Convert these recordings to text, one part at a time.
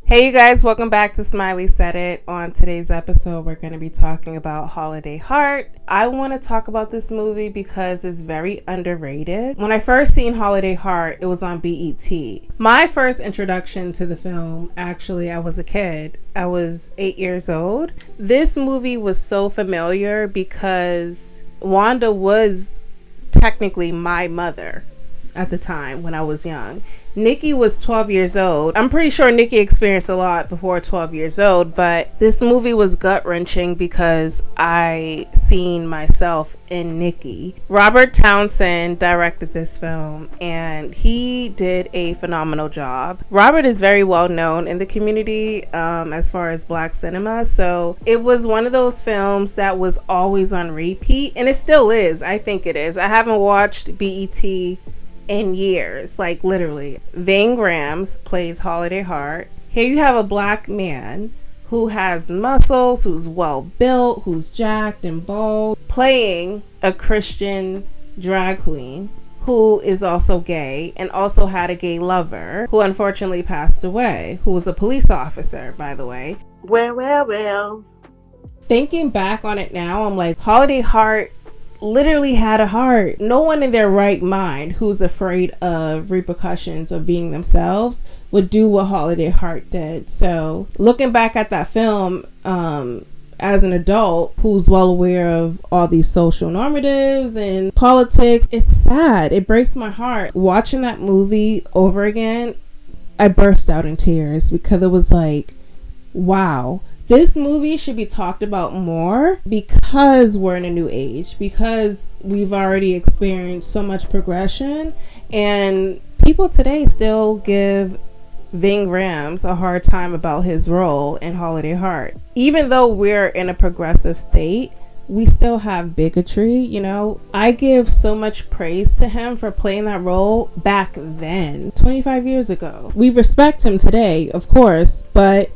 Hey you guys, welcome back to Smiley Said It. On today's episode, we're going to be talking about Holiday Heart. I want to talk about this movie because it's very underrated. When I first seen Holiday Heart, it was on BET. My first introduction to the film, actually, I was a kid. I was 8 years old. This movie was so familiar because Wanda was technically my mother at the time when I was young. Nikki was 12 years old. I'm pretty sure Nikki experienced a lot before 12 years old, but this movie was gut-wrenching because I seen myself in Nikki. Robert Townsend directed this film and he did a phenomenal job. Robert is very well known in the community as far as Black cinema, so it was one of those films that was always on repeat, and it still is. I think it is. I haven't watched BET in years, like literally. Vane Grams plays Holiday Heart. Here you have a Black man who has muscles, who's well built, who's jacked and bold, playing a Christian drag queen who is also gay and also had a gay lover who unfortunately passed away, who was a police officer, by the way. Well. Thinking back on it now, I'm like, Holiday Heart literally had a heart. No one in their right mind who's afraid of repercussions of being themselves would do what Holiday Heart did. So looking back at that film as an adult who's well aware of all these social normatives and politics, it's sad. It breaks my heart. Watching that movie over again, I burst out in tears because it was like, wow. This movie should be talked about more because we're in a new age, because we've already experienced so much progression, and people today still give Vane Grams a hard time about his role in Holiday Heart. Even though we're in a progressive state, we still have bigotry, you know. I give so much praise to him for playing that role back then, 25 years ago. We respect him today, of course, but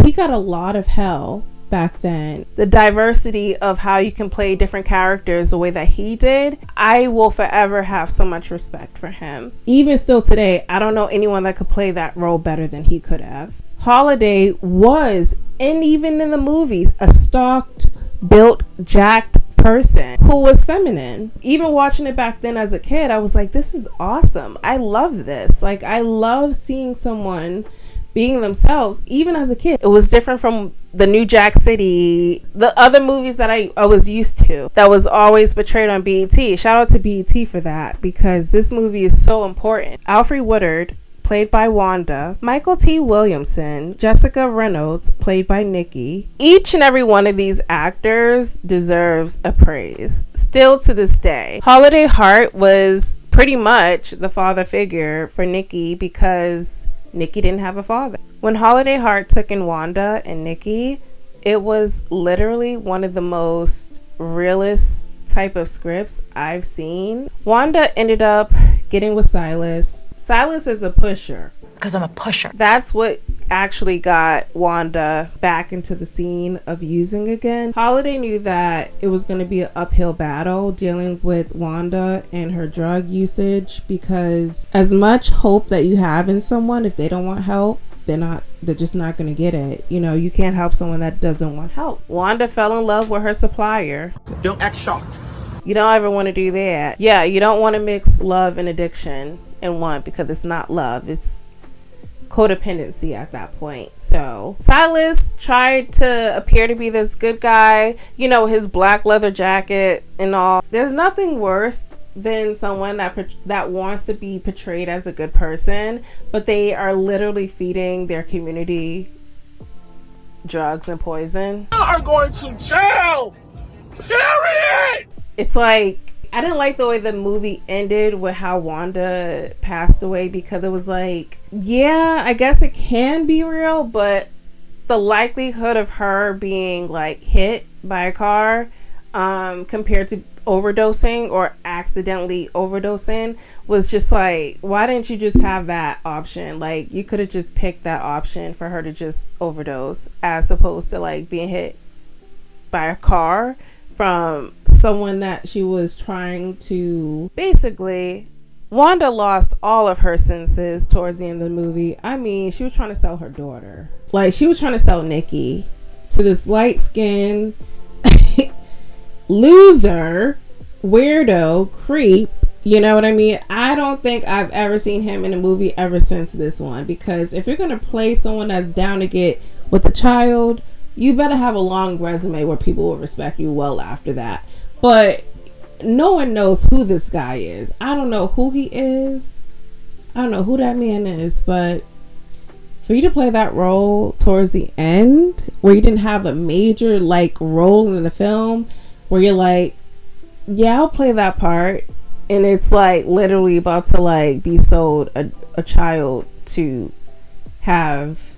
he got a lot of hell back then. The diversity of how you can play different characters the way that he did, I will forever have so much respect for him. Even still today, I don't know anyone that could play that role better than he could have. Holiday was, and even in the movies, a stalked, built, jacked person who was feminine. Even watching it back then as a kid, I was like, this is awesome. I love this. Like, I love seeing someone being themselves. Even as a kid, it was different from the New Jack City, the other movies that I was used to that was always portrayed on BET. Shout out to BET for that, because this movie is so important. Alfre Woodard, played by Wanda, Michael T. Williamson, Jessica Reynolds, played by Nikki. Each and every one of these actors deserves a praise still to this day. Holiday Heart was pretty much the father figure for Nikki because Nikki didn't have a father. When Holiday Heart took in Wanda and Nikki, it was literally one of the most realist type of scripts I've seen. Wanda ended up getting with Silas. Silas is a pusher. Because I'm a pusher. That's what actually got Wanda back into the scene of using again. Holiday knew that it was going to be an uphill battle dealing with Wanda and her drug usage, because as much hope that you have in someone, if they don't want help, they're just not going to get it. You know, you can't help someone that doesn't want help. Wanda fell in love with her supplier. Don't act shocked. You don't ever want to do that. Yeah, you don't want to mix love and addiction in one, because it's not love. It's codependency at that point. So Silas tried to appear to be this good guy, you know, his black leather jacket and all. There's nothing worse than someone that wants to be portrayed as a good person, but they are literally feeding their community drugs and poison. You are going to jail, period. It's like, I didn't like the way the movie ended with how Wanda passed away, because it was like, yeah, I guess it can be real, but the likelihood of her being like hit by a car compared to overdosing or accidentally overdosing was just like, why didn't you just have that option? Like, you could have just picked that option for her to just overdose, as opposed to like being hit by a car from someone that she was trying to. Basically, Wanda lost all of her senses towards the end of the movie. I mean, she was trying to sell her daughter. Like, she was trying to sell Nikki to this light-skinned loser, weirdo, creep. You know what I mean? I don't think I've ever seen him in a movie ever since this one. Because if you're going to play someone that's down to get with a child, you better have a long resume where people will respect you well after that. But no one knows who this guy is. I don't know who he is. I don't know who that man is. But for you to play that role towards the end, where you didn't have a major like role in the film, where you're like, yeah, I'll play that part, and it's like literally about to like be sold a child to have,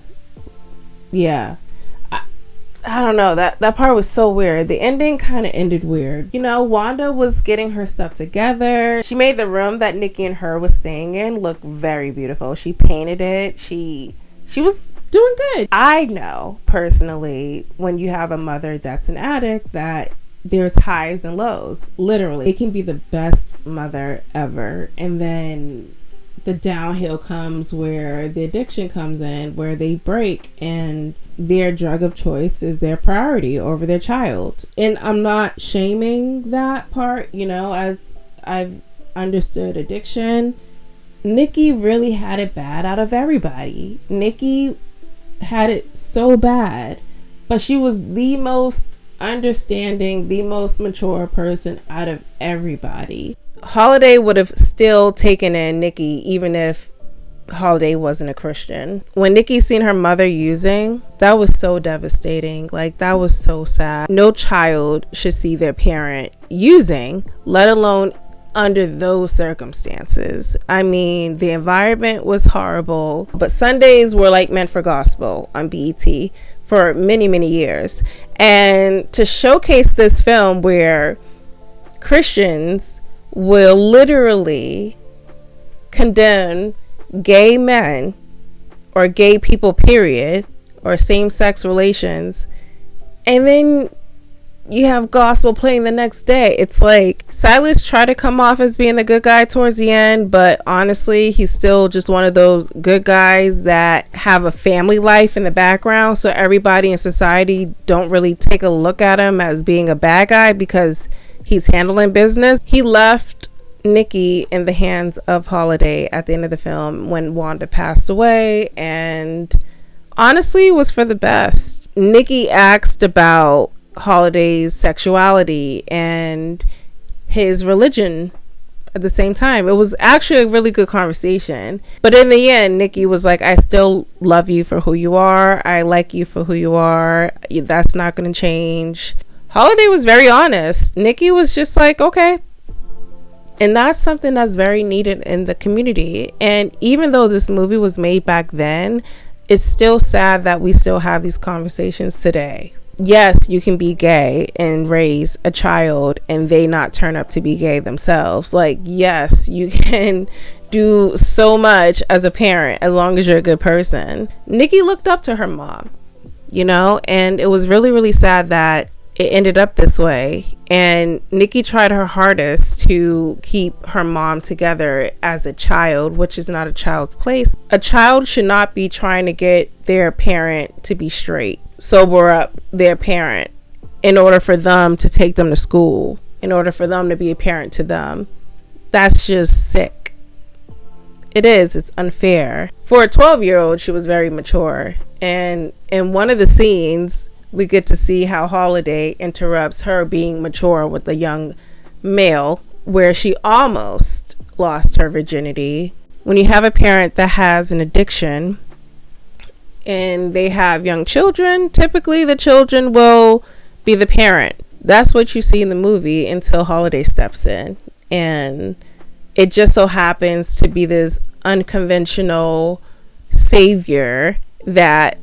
yeah, I don't know, that part was so weird. The ending kind of ended weird. You know, Wanda was getting her stuff together. She made the room that Nikki and her was staying in look very beautiful. She painted it. She was doing good. I know personally, when you have a mother that's an addict, that there's highs and lows. Literally, it can be the best mother ever, and then the downhill comes where the addiction comes in, where they break and their drug of choice is their priority over their child. And I'm not shaming that part, you know, as I've understood addiction. Nikki really had it bad out of everybody. Nikki had it so bad, but she was the most understanding, the most mature person out of everybody. Holiday would have still taken in Nikki even if Holiday wasn't a Christian. When Nikki seen her mother using, that was so devastating. Like, that was so sad. No child should see their parent using, let alone under those circumstances. I mean, the environment was horrible, but Sundays were like meant for gospel on BET for many, many years. And to showcase this film where Christians will literally condemn gay men or gay people, period, or same-sex relations, and then you have gospel playing the next day. It's like Silas tried to come off as being the good guy towards the end, but honestly, he's still just one of those good guys that have a family life in the background, so everybody in society don't really take a look at him as being a bad guy because he's handling business. He left Nikki in the hands of Holiday at the end of the film when Wanda passed away, and honestly, it was for the best. Nikki asked about Holiday's sexuality and his religion at the same time. It was actually a really good conversation, but in the end, Nikki was like, I still love you for who you are. I like you for who you are. That's not going to change. Holiday was very honest. Nikki was just like, okay. And that's something that's very needed in the community. And even though this movie was made back then, it's still sad that we still have these conversations today. Yes, you can be gay and raise a child and they not turn up to be gay themselves. Like, yes, you can do so much as a parent as long as you're a good person. Nikki looked up to her mom, you know, and it was really, really sad that it ended up this way. And Nikki tried her hardest to keep her mom together as a child, which is not a child's place. A child should not be trying to get their parent to be straight, sober up their parent in order for them to take them to school, in order for them to be a parent to them. That's just sick. It is. It's unfair. For a 12-year-old, she was very mature. And in one of the scenes, we get to see how Holiday interrupts her being mature with a young male, where she almost lost her virginity. When you have a parent that has an addiction and they have young children, typically the children will be the parent. That's what you see in the movie until Holiday steps in. And it just so happens to be this unconventional savior that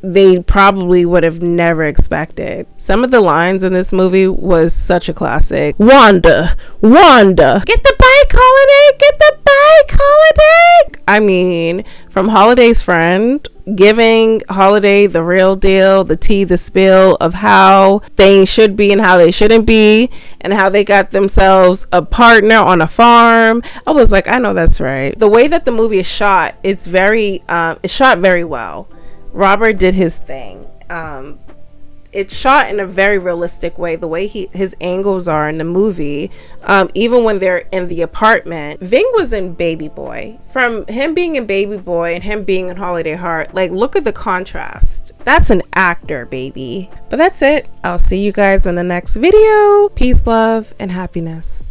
they probably would have never expected. Some of the lines in this movie was such a classic. Wanda, get the bike, Holiday, get the bike. Holiday. I mean, from Holiday's friend, giving Holiday the real deal, the tea, the spill of how things should be and how they shouldn't be, and how they got themselves a partner on a farm. I was like, I know that's right. The way that the movie is shot, it's shot very well. Robert did his thing. It's shot in a very realistic way. The way his angles are in the movie, even when they're in the apartment. Ving was in Baby Boy. From him being in Baby Boy and him being in Holiday Heart, like, look at the contrast. That's an actor, baby. But that's it. I'll see you guys in the next video. Peace, love, and happiness.